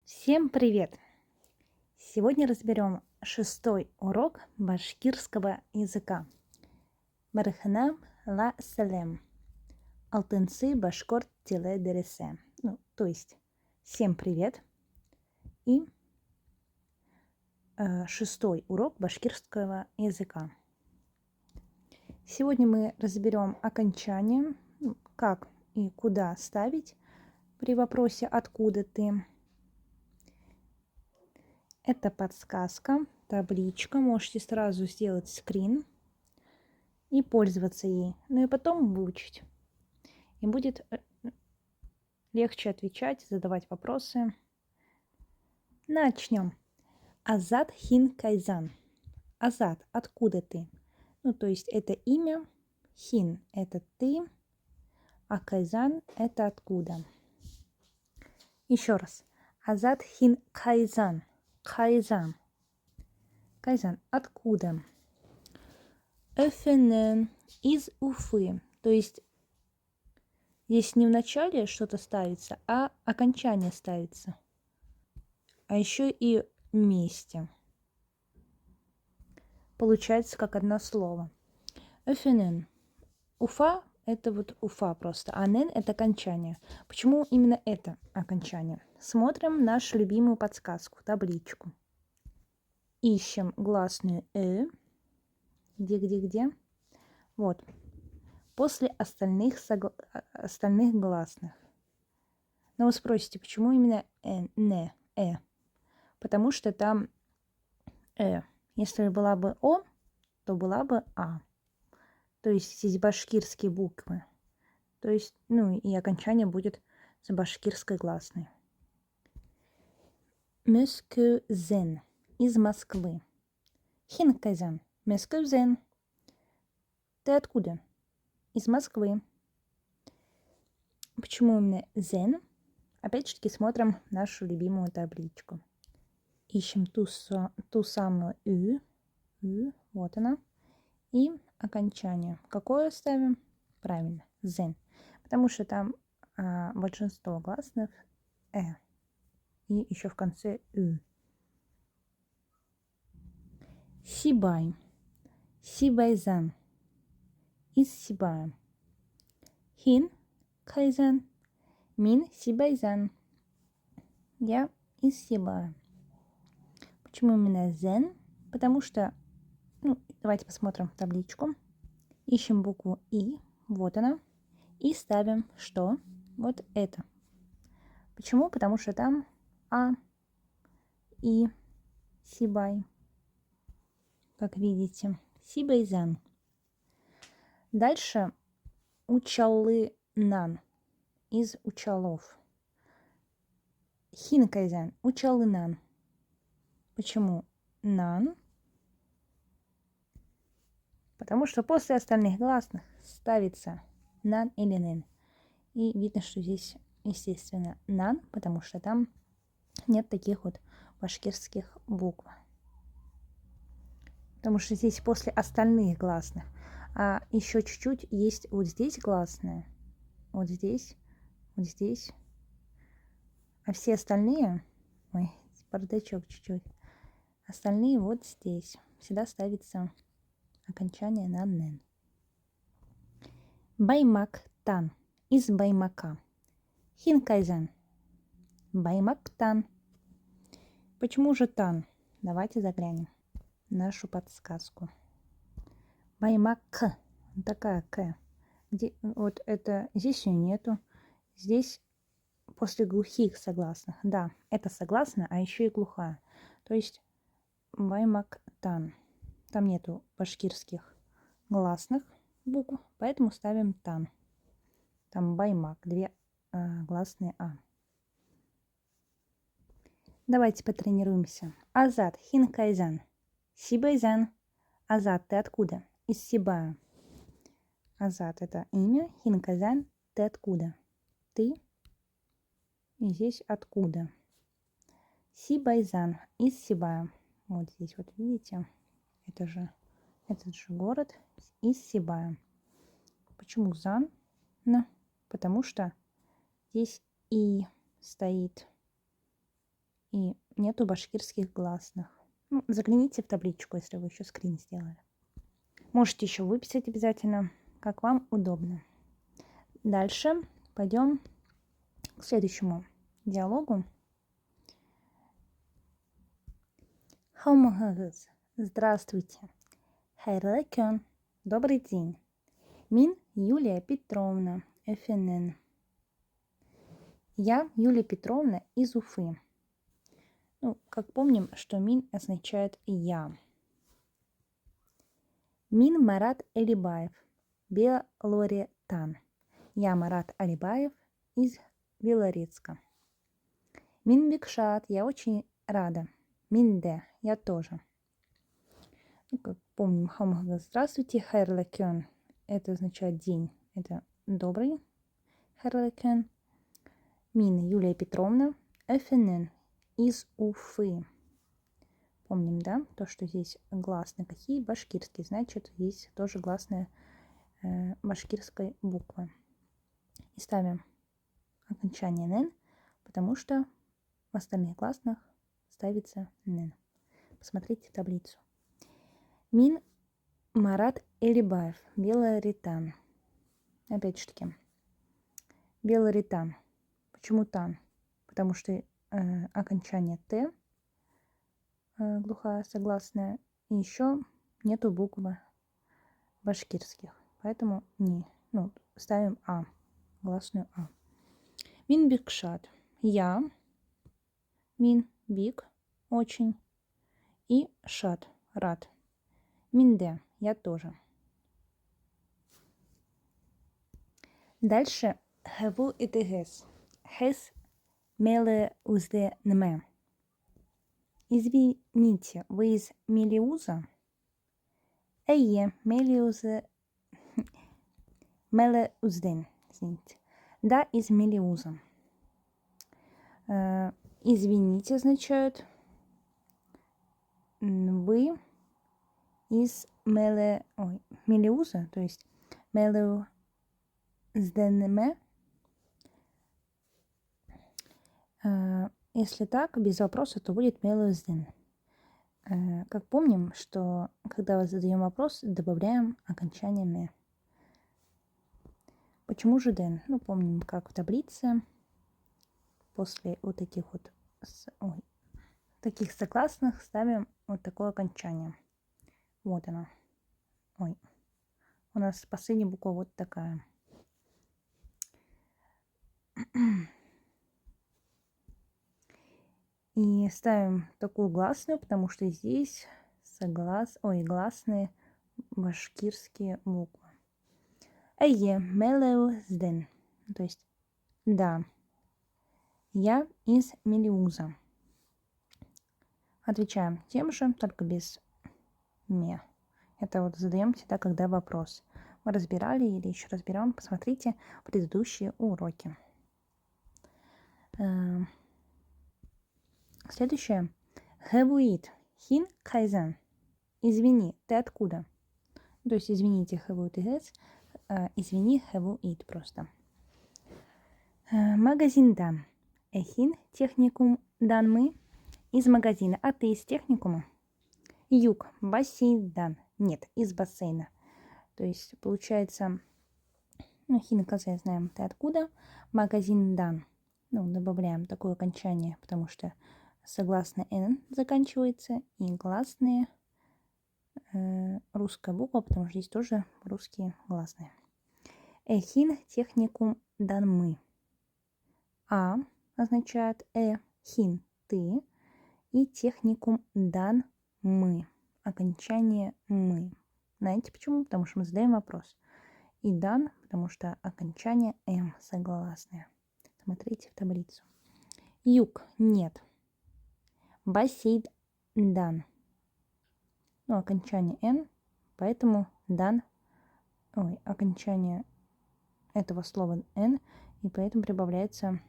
Всем привет! Сегодня разберем 6-й урок башкирского языка. Барханам ла салем. Алтынцы башкорт тиле дересе. То есть, всем привет! И 6-й урок башкирского языка. Сегодня мы разберем окончание, как и куда ставить при вопросе «Откуда ты?». Это подсказка, табличка. Можете сразу сделать скрин и пользоваться ей. Ну и потом выучить. И будет легче отвечать, задавать вопросы. Начнем. Азат хин кайзан. Азат, откуда ты? То есть это имя. Хин – это ты. А кайзан – это откуда. Еще раз. Азат хин кайзан. Кайзан. Кайзан. Откуда? Öfenen из Уфы. То есть здесь не в начале что-то ставится, а окончание ставится. А еще и вместе. Получается как одно слово. Öfenen. Уфа – это вот Уфа просто. А нен – это окончание. Почему именно это окончание? Смотрим нашу любимую подсказку, табличку. Ищем гласную Где? Вот. После остальных гласных. Но вы спросите, почему именно не, Потому что там Если была бы О, то была бы А. То есть здесь башкирские буквы. То есть, и окончание будет с башкирской гласной. Мескузен. Из Москвы. Хинказен. Мескузен. Ты откуда? Из Москвы. Почему именно зен? Опять же таки смотрим нашу любимую табличку. Ищем ту самую вот она. И окончание. Какое ставим? Правильно, зен. Потому что там большинство гласных и еще в конце Сибай. Сибайзан. Из Сибая. Хин кайзан. Мин Сибайзан. Я из Сибая. Почему именно зен? Потому что, давайте посмотрим табличку. Ищем букву И, вот она. И ставим что? Вот это. Почему? Потому что там И, Сибай. Как видите, Сибайзан. Дальше Учалынан. Из Учалов. Хинкайзан. Учалынан. Почему нан? Потому что после остальных гласных ставится нан или нен. И видно, что здесь, естественно, нан, потому что там нет таких вот башкирских букв. Потому что здесь после остальных гласных. А еще чуть-чуть есть вот здесь гласные. Вот здесь. А все остальные... Ой, бардачок чуть-чуть. Остальные вот здесь. Всегда ставится окончание на нен. Баймак-тан. Из Баймака. Хинкайзен. Баймак-тан. Почему же тан? Давайте заглянем в нашу подсказку. Баймак. Такая к. Где, вот это здесь ее нету. Здесь после глухих согласных. Да, это согласная, а еще и глухая. То есть Баймак-тан. Там нету башкирских гласных букв, поэтому ставим тан. Там Баймак, две гласные А. Давайте потренируемся. Азат, Хинкайзан. Сибайзан. Азат, ты откуда? Из Сибая. Азат – это имя. Хинкайзан, ты откуда? Ты. И здесь откуда? Сибайзан, из Сибая. Вот здесь вот видите, этот же город из Сибая. Почему зан? Потому что здесь и стоит. и нету башкирских гласных. Ну, загляните в табличку, если вы еще скрин сделали. Можете еще выписать обязательно, как вам удобно. Дальше пойдем к следующему диалогу. Хаумагагыз. Здравствуйте. Хайрлакён. Добрый день. Мин Юлия Петровна, ФНН. Я Юлия Петровна из Уфы. Ну, как помним, что мин означает «я». Мин Марат Алибаев, Белоретан. Я Марат Алибаев из Белорецка. Мин Бикшат, я очень рада. Мин Де, я тоже. Ну, как помним, хамага, здравствуйте, хайрлакён. Это означает день, это добрый. Хайрлакён. Мин Юлия Петровна, ФНН, из Уфы. Помним, да, то, что здесь гласные какие? Башкирские, значит, есть тоже гласные башкирской буквы. И ставим окончание «нен», потому что в остальных гласных ставится «нен». Посмотрите таблицу. Мин Марат Элибаев, Белоретан. Опять же таки, Белоретан. Почему тан? Потому что окончание «т», глухая согласная, и еще нету буквы башкирских. Поэтому не. Ну, ставим «а», гласную «а». Мин Бикшат. Я. Мин Бик. Очень. И Шат. Рад. Минде. Я тоже. Дальше. Хеву и тегес. Хес меле узде нме. Извините, вы из Мелеуза? Эйе, Мелеузе... Мелеузден, извините. Да, из Мелеуза. Извините означает вы из Мелеуза, то есть Мелеузденме. Если так, без вопроса, то будет Мелеузден. Как помним, что когда задаем вопрос, добавляем окончание «ме». Почему же «ден»? Ну, помним, как в таблице после вот таких вот таких согласных ставим вот такое окончание. Вот оно. Ой. У нас последняя буква вот такая. И ставим такую гласную, потому что здесь гласные башкирские буквы. Эйе, Мелеузден. То есть, да, я из Мелеуза. Отвечаем тем же, только без «ме». Это вот задаем всегда, когда вопрос. Мы разбирали или еще разберем, посмотрите предыдущие уроки. Следующее. Хэвуит. Хин кайзен. Извини, ты откуда? То есть, извините, хэвуит и гэс. Извини, хэвуит просто. Магазин дан. Эхин техникум дан мы. Из магазина. А ты из техникума? Юг. Бассейн дан. Нет, из бассейна. То есть, получается, ну, хин казе знаем, ты откуда. Магазин дан. Ну, добавляем такое окончание, потому что согласная «н» заканчивается, и гласные русская буква, потому что здесь тоже русские гласные. Эхин техникум дан мы. А означает хин ты, и техникум дан мы. Окончание мы. Знаете почему? Потому что мы задаем вопрос. И дан, потому что окончание м согласное. Смотрите в таблицу. Юг нет. Бассейн дан. Ну, окончание н, поэтому дан, окончание этого слова н, и поэтому прибавляется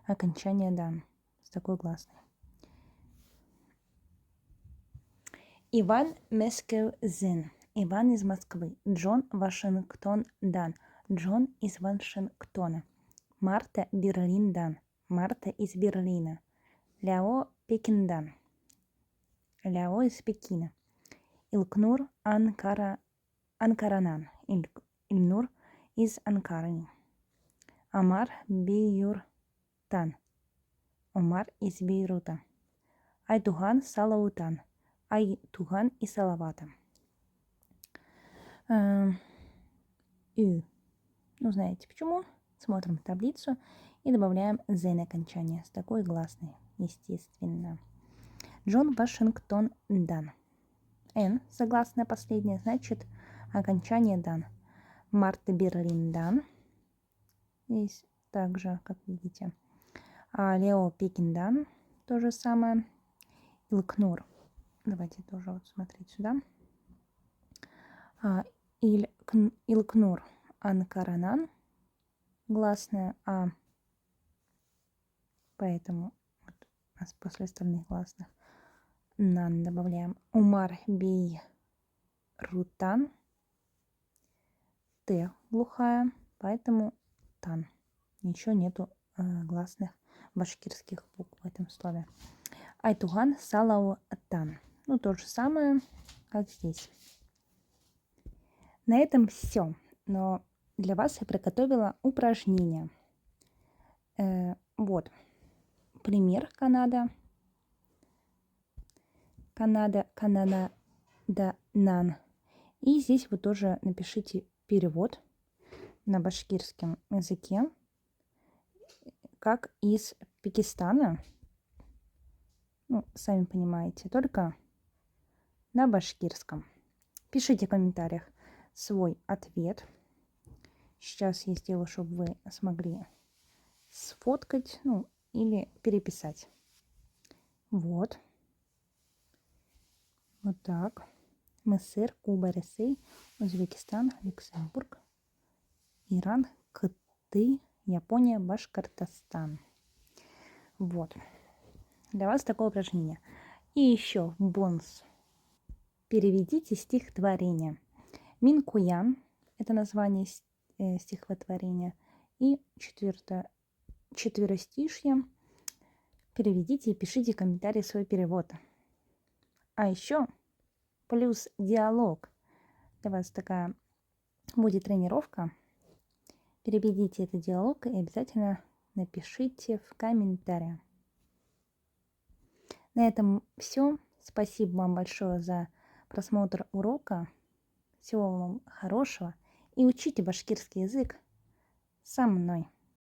окончание дан с такой гласной. Иван Мескевзен. Иван из Москвы. Джон Вашингтон дан. Джон из Вашингтона. Марта Берлин дан. Марта из Берлина. Ляо Пекиндан. Ляо из Пекина. Илкнур Анкаранан. Ильнур из Анкары. Амар Биюртан. Омар из Бейрута. Айтуган Салаутан. Айтуган и Салавата. Ю. Ну, знаете почему? Смотрим таблицу и добавляем «з» на окончание с такой гласной, естественно. Джон Вашингтон Дан. Н, согласная последняя, значит окончание Дан. Марта Берлин Дан. Здесь также, как видите. Лео Пекин Дан. То же самое. Илкнур. Давайте тоже вот смотреть сюда. Илкнур Анкаранан. Гласная А. Поэтому вот у нас после остальных гласных Нан добавляем. Умар Бей Рутан. Т глухая, поэтому Тан. Ничего нету гласных башкирских букв в этом слове. Айтуган Салау Тан. Ну, то же самое, как здесь. На этом все. Но для вас я приготовила упражнение. Вот. Пример Канада. Канада, нан. И здесь вы тоже напишите перевод на башкирском языке, как из Пакистана. Ну, сами понимаете, только на башкирском. Пишите в комментариях свой ответ. Сейчас я сделаю, чтобы вы смогли сфоткать, ну, или переписать. Вот. Вот так. Мысыр, Куба, Россия, Узбекистан, Люксембург, Иран, Кытай, Япония, Башкортостан. Вот. Для вас такое упражнение. И еще бонус. Переведите стихотворение. Минкуян – это название стихотворения. И четверостишье. Переведите и пишите в комментарии свой перевод. А еще плюс диалог. Для вас такая будет тренировка. Переведите этот диалог и обязательно напишите в комментариях. На этом все. Спасибо вам большое за просмотр урока. Всего вам хорошего. И учите башкирский язык со мной.